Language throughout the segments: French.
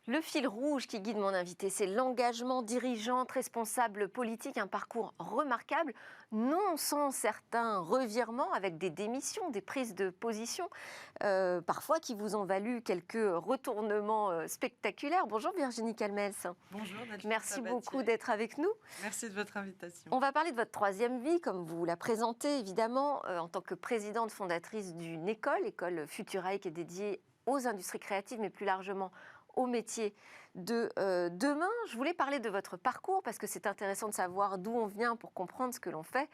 Le fil rouge qui guide mon invité, c'est l'engagement dirigeante, responsable politique, un parcours remarquable, non sans certains revirements avec des démissions, des prises de position, parfois qui vous ont valu quelques retournements spectaculaires. Bonjour Virginie Calmels. Bonjour Delphine Merci beaucoup Sabatier. d'être avec nous. Merci de votre invitation. On va parler de votre troisième vie, comme vous la présentez évidemment, en tant que présidente fondatrice d'une école Futurae, qui est dédiée aux industries créatives, mais plus largement au métier de demain. Je voulais parler de votre parcours parce que c'est intéressant de savoir d'où on vient pour comprendre ce que l'on fait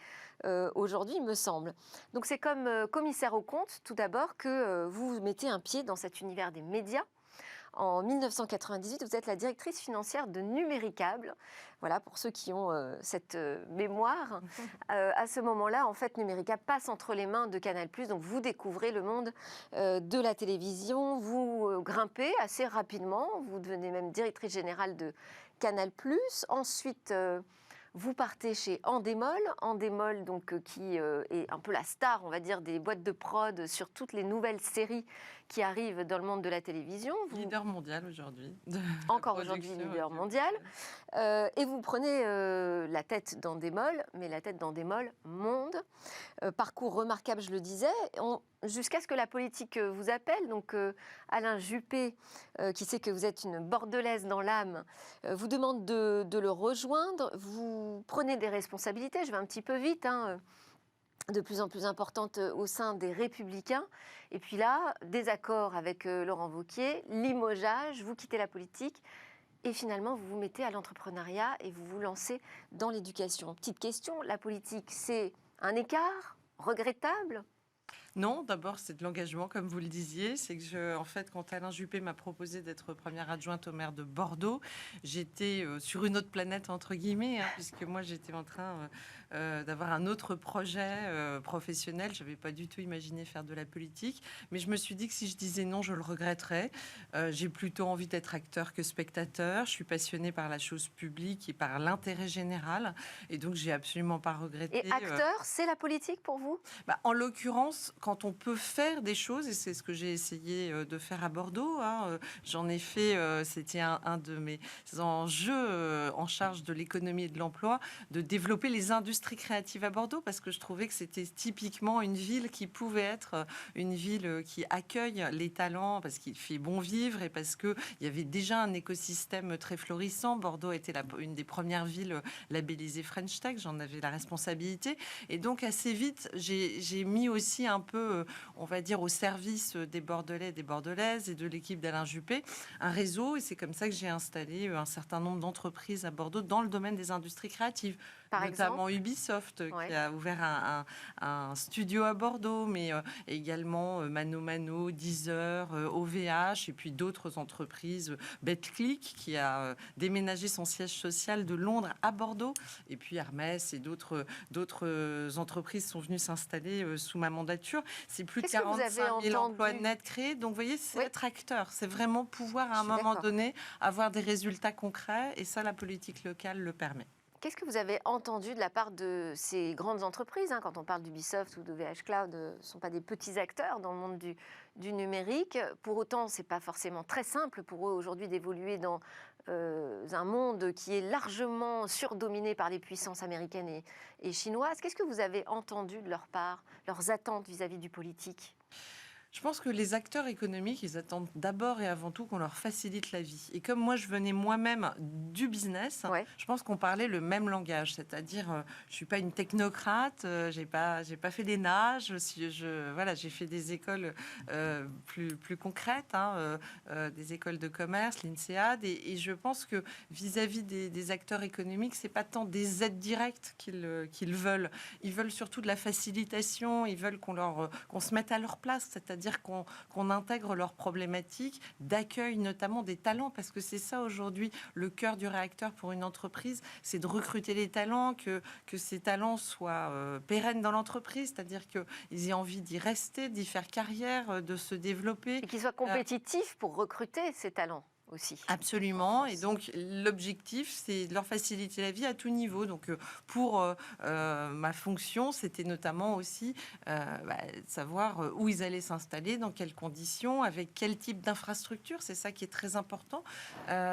aujourd'hui, il me semble. Donc c'est comme commissaire aux comptes, tout d'abord, que vous mettez un pied dans cet univers des médias. En 1998, vous êtes la directrice financière de Numéricable. Voilà, pour ceux qui ont cette mémoire. À ce moment-là, en fait, Numéricable passe entre les mains de Canal+. Donc, vous découvrez le monde de la télévision. Vous grimpez assez rapidement. Vous devenez même directrice générale de Canal+. Ensuite, vous partez chez Endemol. Endemol, donc, qui est un peu la star, on va dire, des boîtes de prod sur toutes les nouvelles séries qui arrivent dans le monde de la télévision. Leader mondial aujourd'hui. Encore aujourd'hui leader mondial. Et vous prenez la tête d'Endemol, mais la tête d'Endemol monde. Parcours remarquable, je le disais, jusqu'à ce que la politique vous appelle. Donc Alain Juppé, qui sait que vous êtes une Bordelaise dans l'âme, vous demande de le rejoindre. Vous prenez des responsabilités, je vais un petit peu vite, de plus en plus importante au sein des Républicains. Et puis là, désaccord avec Laurent Wauquiez, limogeage, vous quittez la politique et finalement vous vous mettez à l'entrepreneuriat et vous vous lancez dans l'éducation. Petite question, la politique, c'est un écart regrettable ? Non, d'abord, c'est de l'engagement, comme vous le disiez. C'est que, en fait, quand Alain Juppé m'a proposé d'être première adjointe au maire de Bordeaux, j'étais sur une autre planète, entre guillemets, puisque moi, j'étais en train d'avoir un autre projet professionnel. Je n'avais pas du tout imaginé faire de la politique. Mais je me suis dit que si je disais non, je le regretterais. J'ai plutôt envie d'être acteur que spectateur. Je suis passionnée par la chose publique et par l'intérêt général. Et donc, j'ai absolument pas regretté. Et acteur, c'est la politique pour vous ? En l'occurrence, quand on peut faire des choses, et c'est ce que j'ai essayé de faire à Bordeaux, j'en ai fait, c'était un de mes enjeux en charge de l'économie et de l'emploi, de développer les industries créatives à Bordeaux, parce que je trouvais que c'était typiquement une ville qui pouvait être une ville qui accueille les talents, parce qu'il fait bon vivre et parce qu'il y avait déjà un écosystème très florissant. Bordeaux était une des premières villes labellisées French Tech, j'en avais la responsabilité. Et donc, assez vite, j'ai mis aussi un peu, on va dire, au service des Bordelais et des Bordelaises et de l'équipe d'Alain Juppé, un réseau. Et c'est comme ça que j'ai installé un certain nombre d'entreprises à Bordeaux dans le domaine des industries créatives. Par Notamment exemple Ubisoft, qui a ouvert un studio à Bordeaux, mais également Mano Mano, Deezer, OVH, et puis d'autres entreprises. Betclic, qui a déménagé son siège social de Londres à Bordeaux. Et puis Hermès et d'autres entreprises sont venues s'installer sous ma mandature. C'est plus de 45 000 emplois nets créés. Donc, vous voyez, c'est être acteur. C'est vraiment pouvoir, à un moment donné, avoir des résultats concrets. Et ça, la politique locale le permet. Qu'est-ce que vous avez entendu de la part de ces grandes entreprises, quand on parle d'Ubisoft ou d'OVH Cloud, ne sont pas des petits acteurs dans le monde du numérique. Pour autant, ce n'est pas forcément très simple pour eux aujourd'hui d'évoluer dans un monde qui est largement surdominé par les puissances américaines et chinoises. Qu'est-ce que vous avez entendu de leur part, leurs attentes vis-à-vis du politique ? Je pense que les acteurs économiques, ils attendent d'abord et avant tout qu'on leur facilite la vie. Et comme moi, je venais moi-même du business, je pense qu'on parlait le même langage. C'est-à-dire, je suis pas une technocrate, j'ai pas fait des nages. Voilà, j'ai fait des écoles plus concrètes, des écoles de commerce, l'INSEAD. Et je pense que vis-à-vis des acteurs économiques, c'est pas tant des aides directes qu'ils veulent. Ils veulent surtout de la facilitation. Ils veulent qu'on se mette à leur place, c'est-à-dire qu'on intègre leurs problématiques d'accueil, notamment des talents, parce que c'est ça aujourd'hui le cœur du réacteur pour une entreprise, c'est de recruter les talents, que ces talents soient pérennes dans l'entreprise, c'est-à-dire qu'ils aient envie d'y rester, d'y faire carrière, de se développer. Et qu'ils soient compétitifs pour recruter ces talents. aussi. Absolument. Et donc, l'objectif, c'est de leur faciliter la vie à tout niveau. Donc, pour ma fonction, c'était notamment aussi savoir où ils allaient s'installer, dans quelles conditions, avec quel type d'infrastructure. C'est ça qui est très important.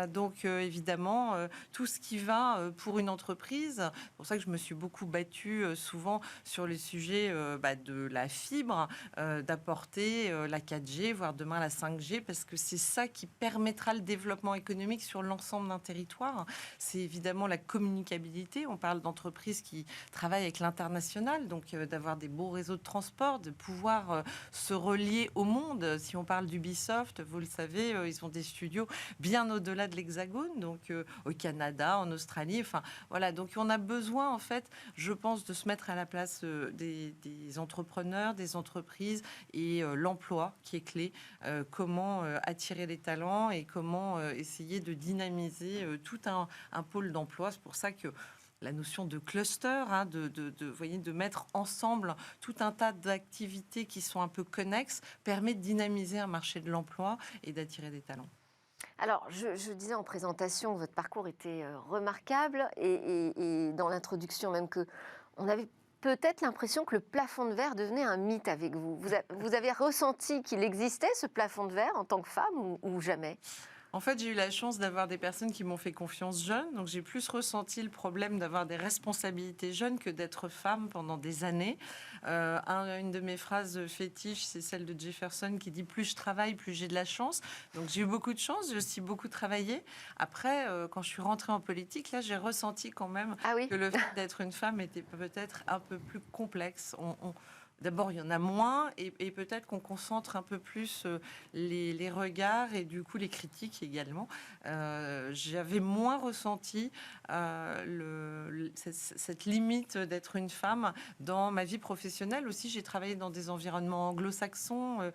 Donc, évidemment, tout ce qui va pour une entreprise. C'est pour ça que je me suis beaucoup battue souvent sur les sujets de la fibre, d'apporter la 4G, voire demain la 5G, parce que c'est ça qui permettra le développement économique sur l'ensemble d'un territoire. C'est évidemment la communicabilité. On parle d'entreprises qui travaillent avec l'international, donc d'avoir des beaux réseaux de transport, de pouvoir se relier au monde. Si on parle d'Ubisoft, vous le savez, ils ont des studios bien au-delà de l'Hexagone, donc au Canada, en Australie. Enfin, voilà. Donc, on a besoin, en fait, je pense, de se mettre à la place des entrepreneurs, des entreprises et l'emploi qui est clé. Comment attirer les talents et comment essayer de dynamiser tout un pôle d'emploi. C'est pour ça que la notion de cluster, de mettre ensemble tout un tas d'activités qui sont un peu connexes, permet de dynamiser un marché de l'emploi et d'attirer des talents. Alors, je disais en présentation que votre parcours était remarquable et dans l'introduction même que on avait peut-être l'impression que le plafond de verre devenait un mythe avec vous. Vous avez ressenti qu'il existait ce plafond de verre en tant que femme ou jamais ? En fait, j'ai eu la chance d'avoir des personnes qui m'ont fait confiance jeune. Donc, j'ai plus ressenti le problème d'avoir des responsabilités jeunes que d'être femme pendant des années. Une de mes phrases fétiches, c'est celle de Jefferson qui dit « Plus je travaille, plus j'ai de la chance ». Donc, j'ai eu beaucoup de chance. J'ai aussi beaucoup travaillé. Après, quand je suis rentrée en politique, là, j'ai ressenti quand même que le fait d'être une femme était peut-être un peu plus complexe. D'abord, il y en a moins et peut-être qu'on concentre un peu plus les regards et du coup les critiques également. J'avais moins ressenti cette limite d'être une femme dans ma vie professionnelle. Aussi, j'ai travaillé dans des environnements anglo-saxons.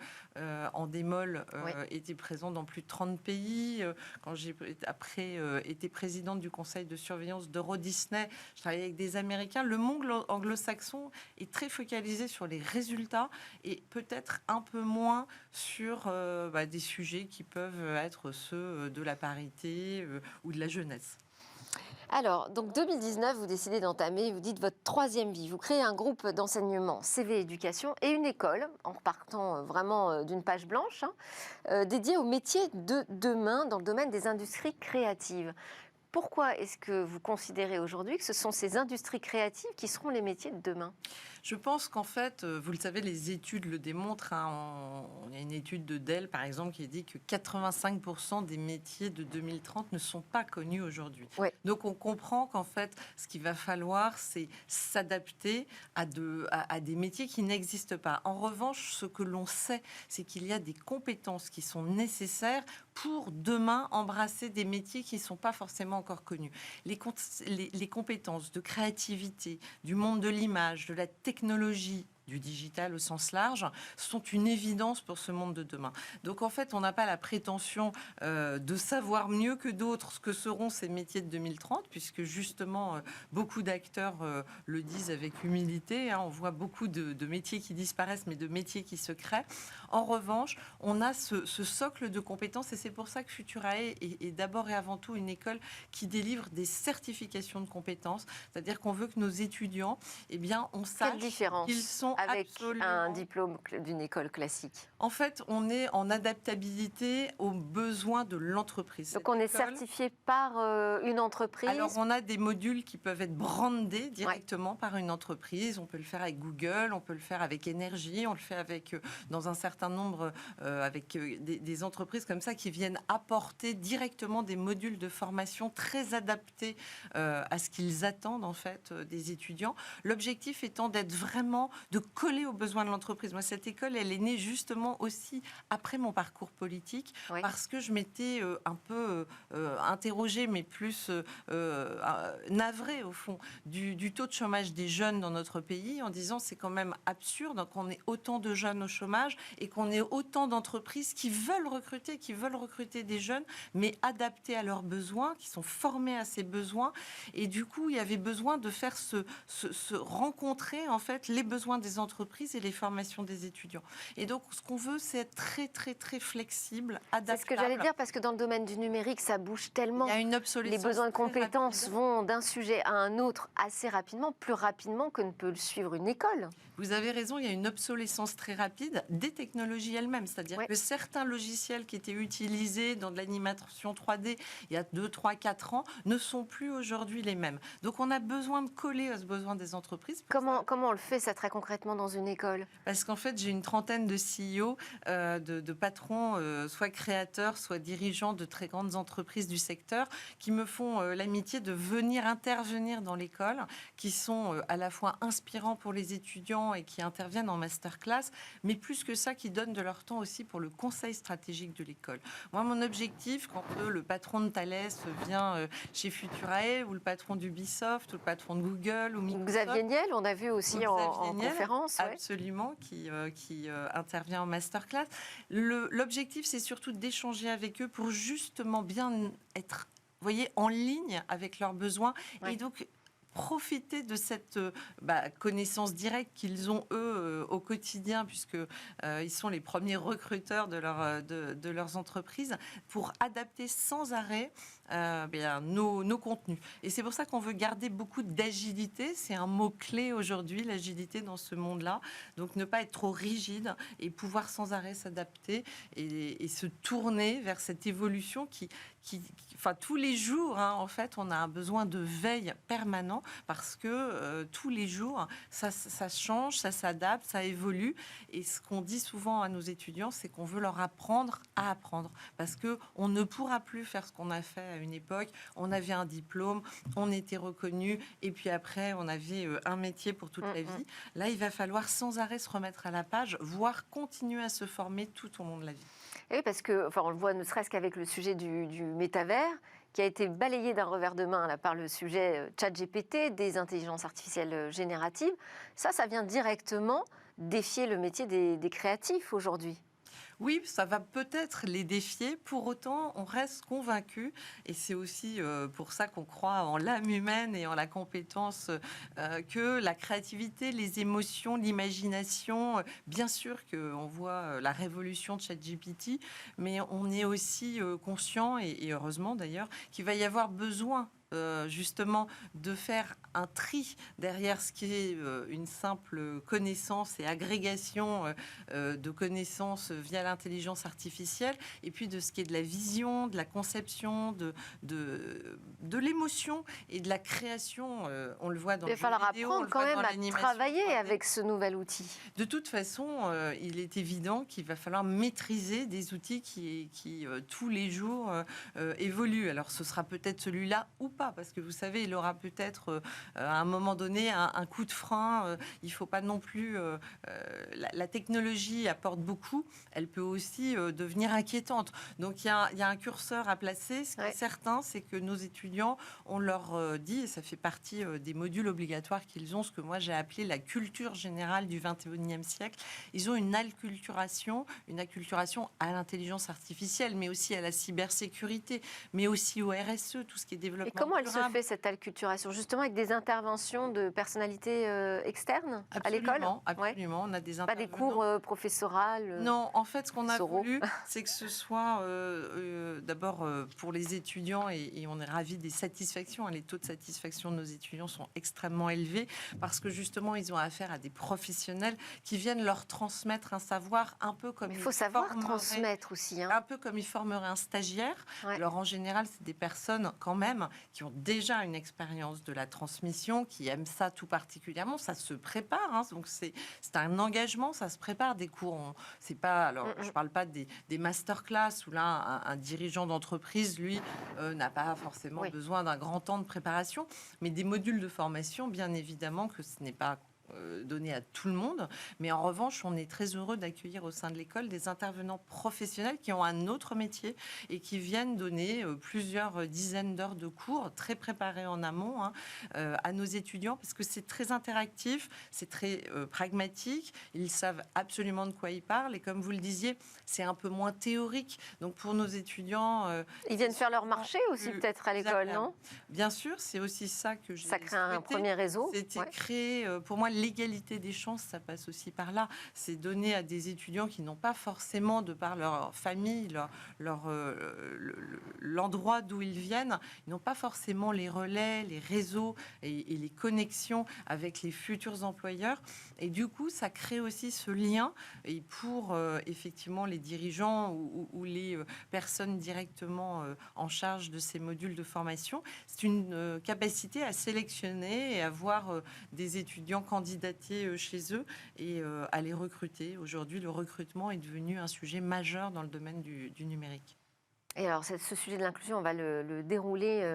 En démol, était présent dans plus de 30 pays. Quand j'ai après été présidente du conseil de surveillance d'Euro Disney, je travaillais avec des Américains. Le monde anglo-saxon est très focalisé sur les résultats et peut-être un peu moins sur des sujets qui peuvent être ceux de la parité ou de la jeunesse. Alors, donc 2019, vous décidez d'entamer, vous dites votre troisième vie. Vous créez un groupe d'enseignement CV Éducation et une école, en repartant vraiment d'une page blanche, dédiée aux métiers de demain dans le domaine des industries créatives. Pourquoi est-ce que vous considérez aujourd'hui que ce sont ces industries créatives qui seront les métiers de demain ? Je pense qu'en fait, vous le savez, les études le démontrent. Il y a une étude de Dell, par exemple, qui dit que 85% des métiers de 2030 ne sont pas connus aujourd'hui. Ouais. Donc, on comprend qu'en fait, ce qu'il va falloir, c'est s'adapter à des métiers qui n'existent pas. En revanche, ce que l'on sait, c'est qu'il y a des compétences qui sont nécessaires pour demain embrasser des métiers qui ne sont pas forcément encore connus. Les compétences de créativité, du monde de l'image, de la technologie, du digital au sens large, sont une évidence pour ce monde de demain. Donc en fait, on n'a pas la prétention de savoir mieux que d'autres ce que seront ces métiers de 2030, puisque justement, beaucoup d'acteurs le disent avec humilité. On voit beaucoup de métiers qui disparaissent, mais de métiers qui se créent. En revanche, on a ce socle de compétences, et c'est pour ça que Futurae est d'abord et avant tout une école qui délivre des certifications de compétences, c'est-à-dire qu'on veut que nos étudiants, on sache qu'ils sont avec absolument... un diplôme d'une école classique. En fait, on est en adaptabilité aux besoins de l'entreprise. Donc, on est certifié par une entreprise. Alors, on a des modules qui peuvent être brandés directement par une entreprise. On peut le faire avec Google, on peut le faire avec Énergie, on le fait avec, dans un certain nombre, avec des entreprises comme ça qui viennent apporter directement des modules de formation très adaptés à ce qu'ils attendent en fait des étudiants. L'objectif étant d'être vraiment, de coller aux besoins de l'entreprise. Moi, cette école, elle est née justement aussi après mon parcours politique, parce que je m'étais un peu interrogée, mais plus navrée au fond, du taux de chômage des jeunes dans notre pays, en disant c'est quand même absurde qu'on ait autant de jeunes au chômage et qu'on ait autant d'entreprises qui veulent recruter des jeunes, mais adaptés à leurs besoins, qui sont formés à ces besoins. Et du coup, il y avait besoin de faire se rencontrer en fait les besoins des des entreprises et les formations des étudiants. Et donc, ce qu'on veut, c'est être très, très, très flexible, adaptable. C'est ce que j'allais dire, parce que dans le domaine du numérique, ça bouge tellement. Il y a une obsolescence. Les besoins de compétences vont d'un sujet à un autre assez rapidement, plus rapidement que ne peut le suivre une école. Vous avez raison, il y a une obsolescence très rapide des technologies elles-mêmes. C'est-à-dire que certains logiciels qui étaient utilisés dans de l'animation 3D il y a 2, 3, 4 ans ne sont plus aujourd'hui les mêmes. Donc on a besoin de coller à ce besoin des entreprises. Comment on le fait ça très concrètement dans une école? Parce qu'en fait, j'ai une trentaine de CEO, de patrons, soit créateurs, soit dirigeants de très grandes entreprises du secteur, qui me font l'amitié de venir intervenir dans l'école, qui sont à la fois inspirants pour les étudiants et qui interviennent en masterclass, mais plus que ça, qui donnent de leur temps aussi pour le conseil stratégique de l'école. Moi, mon objectif, quand le patron de Thales vient chez Futurae, ou le patron d'Ubisoft, ou le patron de Google, ou Microsoft... Xavier Niel, on a vu aussi en conférence. Absolument, qui intervient en masterclass. L'objectif, c'est surtout d'échanger avec eux pour justement bien être, vous voyez, en ligne avec leurs besoins. Et donc, profiter de cette connaissance directe qu'ils ont, eux, au quotidien, puisqu'ils sont les premiers recruteurs de leurs entreprises, pour adapter sans arrêt nos contenus. Et c'est pour ça qu'on veut garder beaucoup d'agilité. C'est un mot-clé aujourd'hui, l'agilité dans ce monde-là. Donc, ne pas être trop rigide et pouvoir sans arrêt s'adapter et se tourner vers cette évolution qui tous les jours, en fait, on a un besoin de veille permanent parce que tous les jours, ça change, ça s'adapte, ça évolue. Et ce qu'on dit souvent à nos étudiants, c'est qu'on veut leur apprendre à apprendre parce qu'on ne pourra plus faire ce qu'on a fait à une époque. On avait un diplôme, on était reconnu et puis après, on avait un métier pour toute la vie. Là, il va falloir sans arrêt se remettre à la page, voire continuer à se former tout au long de la vie. Et oui, parce que, on le voit ne serait-ce qu'avec le sujet du métavers, qui a été balayé d'un revers de main là, par le sujet ChatGPT, des intelligences artificielles génératives. Ça vient directement défier le métier des créatifs aujourd'hui. Oui, ça va peut-être les défier. Pour autant, on reste convaincu, et c'est aussi pour ça qu'on croit en l'âme humaine et en la compétence, que la créativité, les émotions, l'imagination, bien sûr qu'on voit la révolution de ChatGPT, mais on est aussi conscient, et heureusement d'ailleurs, qu'il va y avoir besoin justement de faire un tri derrière ce qui est une simple connaissance et agrégation de connaissances via l'intelligence artificielle, et puis de ce qui est de la vision, de la conception, de l'émotion et de la création. On le voit dans le jeu vidéo. Il va falloir apprendre quand même à travailler avec ce nouvel outil. De toute façon, il est évident qu'il va falloir maîtriser des outils qui tous les jours évoluent. Alors ce sera peut-être celui-là ou pas, parce que vous savez, il aura peut-être à un moment donné un coup de frein. Il ne faut pas non plus... la technologie apporte beaucoup, elle peut aussi devenir inquiétante. Donc il y a un curseur à placer. Ce qui est certain, c'est que nos étudiants, on leur dit, et ça fait partie des modules obligatoires qu'ils ont, ce que moi j'ai appelé la culture générale du 21e siècle. Ils ont une acculturation à l'intelligence artificielle, mais aussi à la cybersécurité, mais aussi au RSE, tout ce qui est développement. Et comment elle se fait, cette acculturation? Justement avec des interventions de personnalités externes à l'école? Absolument, on a des intervenants. Pas des cours professorales? Non, en fait, ce qu'on a voulu, c'est que ce soit d'abord pour les étudiants, et on est ravis des satisfactions. Les taux de satisfaction de nos étudiants sont extrêmement élevés parce que justement, ils ont affaire à des professionnels qui viennent leur transmettre un savoir un peu comme... Il faut savoir transmettre aussi. Un peu comme ils formeraient un stagiaire. Alors en général, c'est des personnes quand même qui ont déjà une expérience de la transmission, qui aiment ça tout particulièrement. Ça se prépare, donc c'est un engagement, ça se prépare. Des cours, c'est pas... Alors, je parle pas des masterclass où là, un dirigeant d'entreprise, lui, n'a pas forcément besoin d'un grand temps de préparation, mais des modules de formation, bien évidemment que ce n'est pas donné à tout le monde. Mais en revanche, on est très heureux d'accueillir au sein de l'école des intervenants professionnels qui ont un autre métier et qui viennent donner plusieurs dizaines d'heures de cours très préparés en amont à nos étudiants, parce que c'est très interactif, c'est très pragmatique, ils savent absolument de quoi ils parlent, et comme vous le disiez, c'est un peu moins théorique. Donc pour nos étudiants... ils viennent faire leur marché aussi peut-être à l'école, non? Bien sûr, c'est aussi ça que j'ai Ça crée un premier réseau. C'était créer, pour moi, l'égalité des chances, ça passe aussi par là. C'est donner à des étudiants qui n'ont pas forcément, de par leur famille, l'endroit d'où ils viennent, ils n'ont pas forcément les relais, les réseaux et les connexions avec les futurs employeurs. Et du coup, ça crée aussi ce lien. Et pour effectivement les dirigeants ou les personnes directement en charge de ces modules de formation, c'est une capacité à sélectionner et à voir des étudiants candidater chez eux et à les recruter. Aujourd'hui, le recrutement est devenu un sujet majeur dans le domaine du numérique. Et alors, ce sujet de l'inclusion, on va le dérouler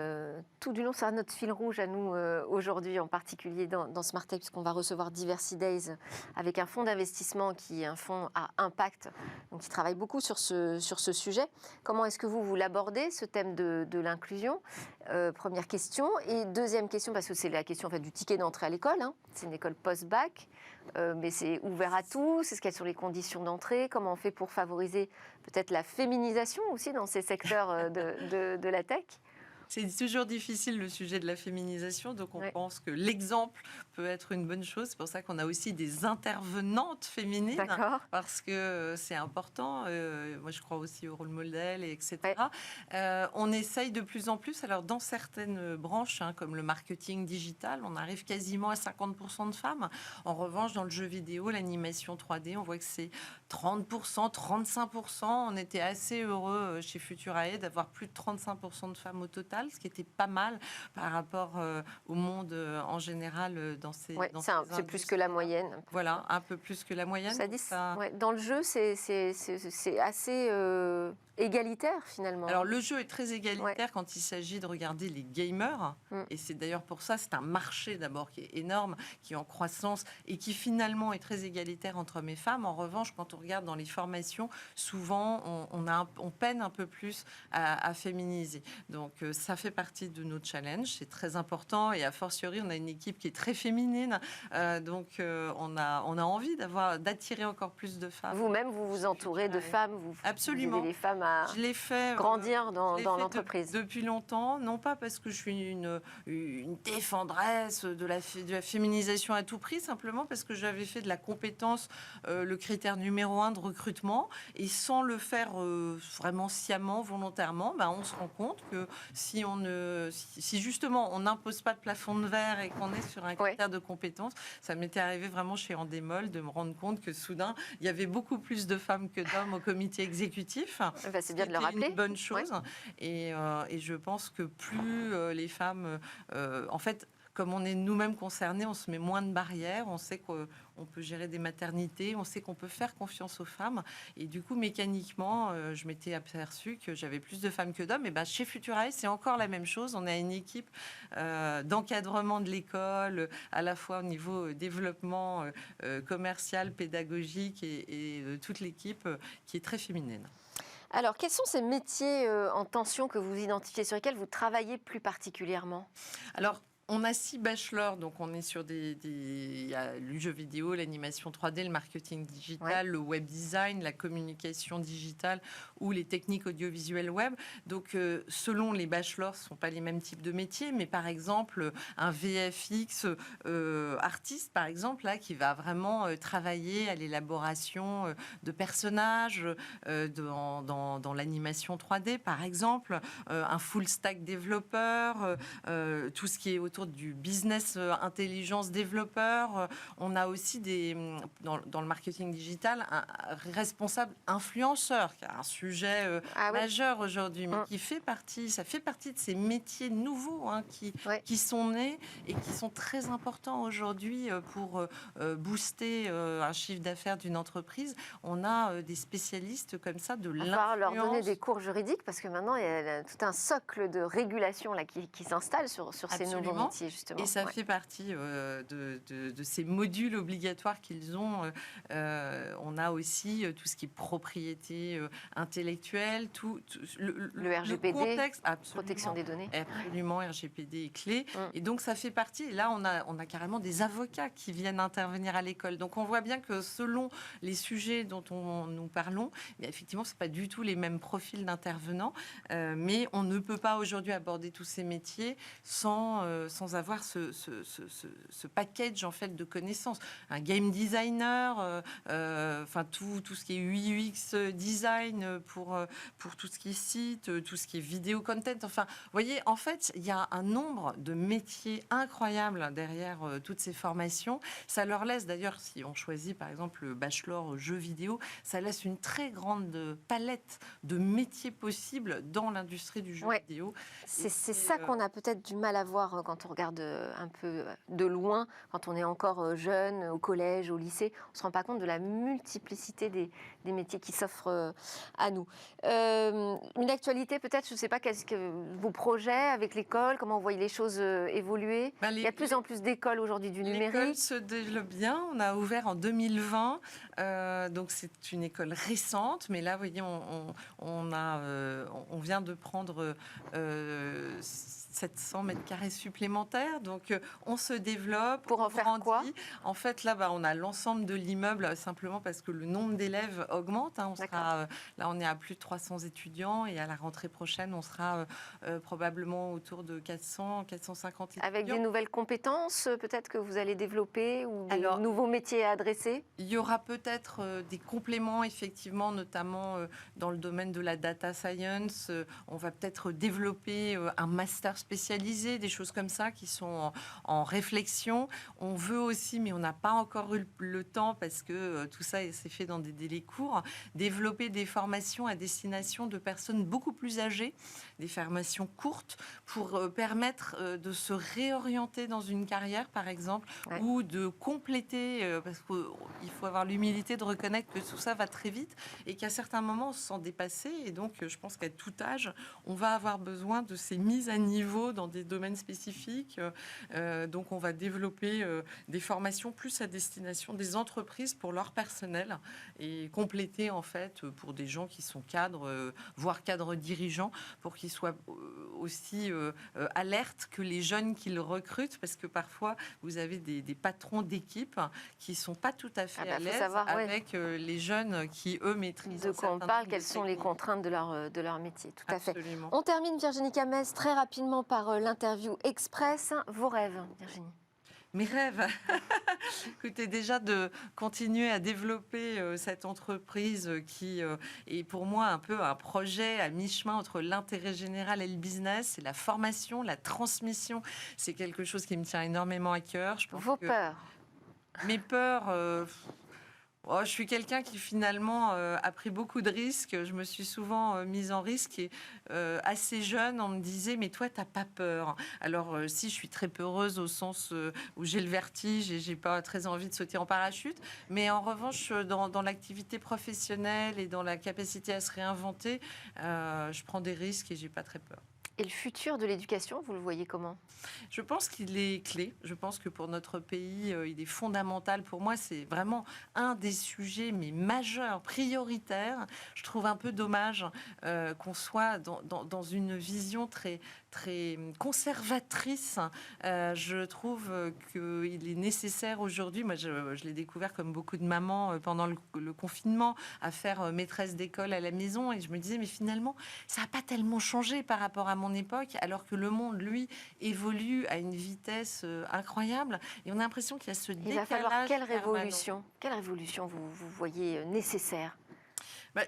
tout du long. C'est notre fil rouge à nous aujourd'hui, en particulier dans Smart Tech, puisqu'on va recevoir Diversity Days avec un fonds d'investissement qui est un fonds à impact, donc qui travaille beaucoup sur ce sujet. Comment est-ce que vous l'abordez, ce thème de l'inclusion? Première question. Et deuxième question, parce que c'est la question en fait, du ticket d'entrée à l'école. Hein. C'est une école post-bac. Mais c'est ouvert à tous. Quelles sont les conditions d'entrée? Comment on fait pour favoriser peut-être la féminisation aussi dans ces secteurs de la tech? C'est toujours difficile le sujet de la féminisation, donc on pense que l'exemple peut être une bonne chose. C'est pour ça qu'on a aussi des intervenantes féminines, parce que c'est important. Moi, je crois aussi au rôle modèle, etc. On essaye de plus en plus. Alors, dans certaines branches, comme le marketing digital, on arrive quasiment à 50% de femmes. En revanche, dans le jeu vidéo, l'animation 3D, on voit que c'est 30%, 35%. On était assez heureux chez Futurae d'avoir plus de 35% de femmes au total, ce qui était pas mal par rapport au monde en général dans ces c'est plus que la moyenne. Voilà, un peu plus que la moyenne. Dans le jeu, c'est assez égalitaire finalement. Alors le jeu est très égalitaire quand il s'agit de regarder les gamers, et c'est d'ailleurs pour ça, c'est un marché d'abord qui est énorme, qui est en croissance et qui finalement est très égalitaire entre hommes et femmes. En revanche, quand on regarde dans les formations, souvent on peine un peu plus à féminiser. Donc ça fait partie de nos challenges, c'est très important, et a fortiori on a une équipe qui est très féminine, donc on a envie d'attirer encore plus de femmes. Vous-même, vous vous entourez de femmes, Absolument. Vous aidez les femmes à grandir dans l'entreprise. Depuis longtemps, non pas parce que je suis une défendresse de la féminisation à tout prix, simplement parce que j'avais fait de la compétence le critère numéro 1 de recrutement, et sans le faire vraiment sciemment, volontairement, on se rend compte que si justement on n'impose pas de plafond de verre et qu'on est sur un critère de compétence, ça m'était arrivé vraiment chez Endemol de me rendre compte que soudain il y avait beaucoup plus de femmes que d'hommes au comité exécutif. C'est bien de le rappeler. Une bonne chose. Et je pense que plus les femmes, en fait, comme on est nous-mêmes concernés, on se met moins de barrières, on sait qu'on peut gérer des maternités, on sait qu'on peut faire confiance aux femmes. Et du coup, mécaniquement, je m'étais aperçue que j'avais plus de femmes que d'hommes. Et chez Futurae, c'est encore la même chose. On a une équipe d'encadrement de l'école, à la fois au niveau développement commercial, pédagogique, et toute l'équipe qui est très féminine. Alors, quels sont ces métiers en tension que vous identifiez, sur lesquels vous travaillez plus particulièrement? Alors, on a 6 bachelors, donc on est sur il y a le jeu vidéo, l'animation 3D, le marketing digital, le web design, la communication digitale ou les techniques audiovisuelles web. Donc, selon les bachelors, ce ne sont pas les mêmes types de métiers, mais par exemple, un VFX artiste, par exemple, là, qui va vraiment travailler à l'élaboration de personnages dans l'animation 3D, par exemple, un full stack développeur, tout ce qui est autour du business intelligence développeur. On a aussi dans le marketing digital un responsable influenceur, qui a un sujet majeur aujourd'hui, mais ça fait partie de ces métiers nouveaux qui sont nés et qui sont très importants aujourd'hui pour booster un chiffre d'affaires d'une entreprise. On a des spécialistes comme ça de l'influence. On va leur donner des cours juridiques, parce que maintenant il y a tout un socle de régulation là, qui s'installe sur ces nouveaux métiers. Justement. Et ça fait partie de ces modules obligatoires qu'ils ont. On a aussi tout ce qui est propriété intellectuelle, le RGPD, le contexte, protection des données. Absolument, RGPD est clé. Et donc ça fait partie. Et là, on a carrément des avocats qui viennent intervenir à l'école. Donc on voit bien que selon les sujets dont nous parlons, effectivement, c'est pas du tout les mêmes profils d'intervenants. Mais on ne peut pas aujourd'hui aborder tous ces métiers sans sans avoir ce package en fait de connaissances. Un game designer, enfin tout ce qui est UX design pour tout ce qui est site, tout ce qui est vidéo content. Enfin, vous voyez, en fait, il y a un nombre de métiers incroyables derrière toutes ces formations. Ça leur laisse d'ailleurs, si on choisit par exemple le bachelor jeux vidéo, ça laisse une très grande palette de métiers possibles dans l'industrie du jeu vidéo. C'est ça qu'on a peut-être du mal à voir quand on regarde un peu de loin, quand on est encore jeune, au collège, au lycée. On ne se rend pas compte de la multiplicité des métiers qui s'offrent à nous. Une actualité peut-être, je ne sais pas, qu'est-ce que vos projets avec l'école, comment vous voyez les choses évoluer? Il y a de plus en plus d'écoles aujourd'hui du numérique. L'école se développe bien. On a ouvert en 2020, donc c'est une école récente, mais là, vous voyez, on vient de prendre 700 mètres carrés supplémentaires, donc on se développe. Pour en faire quoi? En fait, là, on a l'ensemble de l'immeuble, simplement parce que le nombre d'élèves augmente. Hein. Là, on est à plus de 300 étudiants, et à la rentrée prochaine, on sera probablement autour de 400, 450 étudiants. Avec des nouvelles compétences, peut-être que vous allez développer, ou des nouveaux métiers à adresser? Il y aura peut-être des compléments, effectivement, notamment dans le domaine de la data science. On va peut-être développer un master spécialisé, des choses comme ça qui sont en réflexion. On veut aussi, mais on n'a pas encore eu le temps parce que tout ça s'est fait dans des délais courts, développer des formations à destination de personnes beaucoup plus âgées, des formations courtes pour permettre de se réorienter dans une carrière, par exemple, ou de compléter, parce qu'il faut avoir l'humilité de reconnaître que tout ça va très vite et qu'à certains moments, on se sent dépassé. Et donc, je pense qu'à tout âge, on va avoir besoin de ces mises à niveau dans des domaines spécifiques. Donc, on va développer des formations plus à destination des entreprises pour leur personnel et compléter, en fait, pour des gens qui sont cadres, voire cadres dirigeants, pour qu'ils soient aussi alertes que les jeunes qu'ils recrutent, parce que parfois, vous avez des patrons d'équipe qui ne sont pas tout à fait à l'aise avec les jeunes qui, eux, maîtrisent. De quoi on parle, quelles sont les contraintes de leur métier, tout à fait. On termine, Virginie Camez, très rapidement par l'interview express. Vos rêves, Virginie? Mes rêves, écoutez, déjà de continuer à développer cette entreprise qui est pour moi un peu un projet à mi-chemin entre l'intérêt général et le business. C'est la formation, la transmission. C'est quelque chose qui me tient énormément à cœur. Vos peurs? Mes peurs... je suis quelqu'un qui finalement a pris beaucoup de risques. Je me suis souvent mise en risque et assez jeune, on me disait mais toi t'as pas peur? Alors si, je suis très peureuse au sens où j'ai le vertige et j'ai pas très envie de sauter en parachute. Mais en revanche, dans l'activité professionnelle et dans la capacité à se réinventer, je prends des risques et j'ai pas très peur. Et le futur de l'éducation, vous le voyez comment? Je pense qu'il est clé. Je pense que pour notre pays, il est fondamental. Pour moi, c'est vraiment un des sujets majeurs, prioritaires. Je trouve un peu dommage qu'on soit dans une vision très conservatrice. Je trouve qu'il est nécessaire aujourd'hui, moi je l'ai découvert comme beaucoup de mamans pendant le confinement, à faire maîtresse d'école à la maison, et je me disais mais finalement ça n'a pas tellement changé par rapport à mon époque, alors que le monde, lui, évolue à une vitesse incroyable, et on a l'impression qu'il y a ce décalage. Il va falloir quelle révolution vous voyez nécessaire?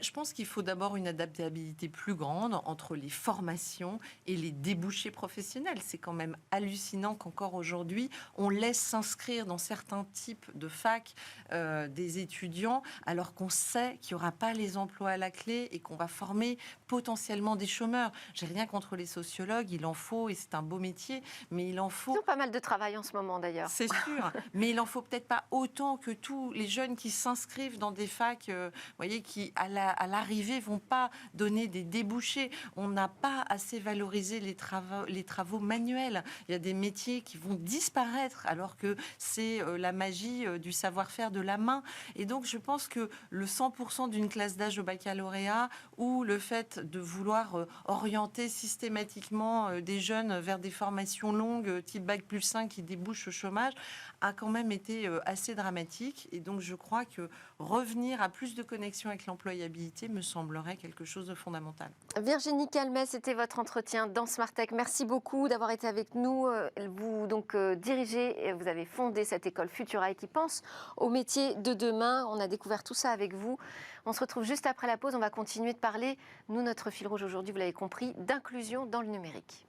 Je pense qu'il faut d'abord une adaptabilité plus grande entre les formations et les débouchés professionnels. C'est quand même hallucinant qu'encore aujourd'hui, on laisse s'inscrire dans certains types de facs des étudiants, alors qu'on sait qu'il n'y aura pas les emplois à la clé et qu'on va former potentiellement des chômeurs. J'ai rien contre les sociologues, il en faut, et c'est un beau métier, mais il en faut... Ils ont pas mal de travail en ce moment d'ailleurs. C'est sûr, mais il en faut peut-être pas autant que tous les jeunes qui s'inscrivent dans des facs, voyez, qui à l'arrivée vont pas donner des débouchés. On n'a pas assez valorisé les travaux manuels. Il y a des métiers qui vont disparaître alors que c'est la magie du savoir-faire de la main. Et donc je pense que le 100% d'une classe d'âge au baccalauréat, ou le fait de vouloir orienter systématiquement des jeunes vers des formations longues type Bac+5 qui débouchent au chômage, a quand même été assez dramatique. Et donc je crois que revenir à plus de connexion avec l'employabilité, l'employabilité me semblerait quelque chose de fondamental. Virginie Calmet, c'était votre entretien dans Smart Tech. Merci beaucoup d'avoir été avec nous. Vous dirigez et vous avez fondé cette école Futurae qui pense aux métiers de demain. On a découvert tout ça avec vous. On se retrouve juste après la pause. On va continuer de parler, nous, notre fil rouge aujourd'hui, vous l'avez compris, d'inclusion dans le numérique.